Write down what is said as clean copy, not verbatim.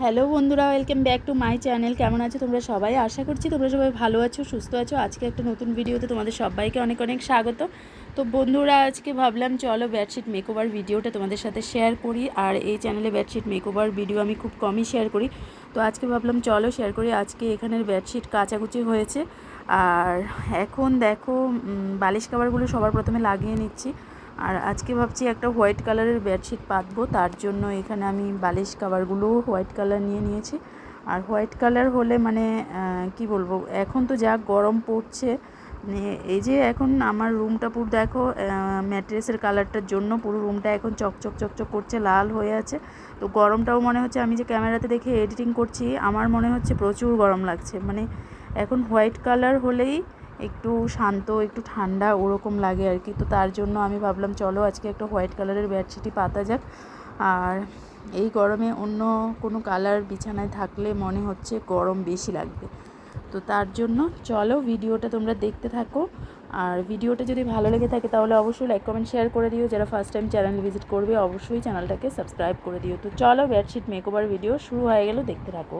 Hello বন্ধুরা, welcome back to my channel. কেমন আছো তোমরা সবাই? আশা করছি তোমরা সবাই ভালো আছো, সুস্থ আছো। আজকে একটা নতুন ভিডিওতে তোমাদের সবাইকে অনেক অনেক স্বাগত। তো বন্ধুরা, আজকে ভাবলাম চলো বেডশিট মেকওভার ভিডিওটা তোমাদের সাথে শেয়ার করি। আর এই চ্যানেলে বেডশিট মেকওভার ভিডিও আমি খুব কমই শেয়ার করি, তো আজকে ভাবলাম চলো শেয়ার করি। আজকে এখানের বেডশিট কাচাকুচি হয়েছে, আর এখন দেখো বালিশ কাভারগুলো সবার প্রথমে লাগিয়ে নিচ্ছি। আর আজকে ভাবছি একটা হোয়াইট কালারের বেডশিট পাতবো, তার জন্য এখানে আমি বালিশ কাভারগুলোও হোয়াইট কালার নিয়ে নিয়েছি। আর হোয়াইট কালার হলে মানে কি বলবো, এখন তো যা গরম পড়ছে, মানে এই যে এখন আমার রুমটা পুরো দেখো ম্যাট্রেসের কালারটার জন্য পুরো রুমটা এখন চকচক চকচক করছে, লাল হয়ে আছে। তো গরমটাও মনে হচ্ছে, আমি যে ক্যামেরাতে দেখে এডিটিং করছি আমার মনে হচ্ছে প্রচুর গরম লাগছে। মানে এখন হোয়াইট কালার হলেই একটু শান্ত, একটু ঠান্ডা ওরকম লাগে আর কি। তো তার জন্য আমি ভাবলাম চলো আজকে একটা হোয়াইট কালারের বেডশিটই পাতা যাক। আর এই গরমে অন্য কোনো কালার বিছানায় থাকলে মনে হচ্ছে গরম বেশি লাগবে। তো তার জন্য চলো ভিডিওটা তোমরা দেখতে থাকো। আর ভিডিওটা যদি ভালো লেগে থাকে তাহলে অবশ্যই লাইক কমেন্ট শেয়ার করে দিও। যারা ফার্স্ট টাইম চ্যানেল ভিজিট করবে অবশ্যই চ্যানেলটাকে সাবস্ক্রাইব করে দিও। তো চলো বেডশিট মেকওভার ভিডিও শুরু হয়ে গেল, দেখতে থাকো।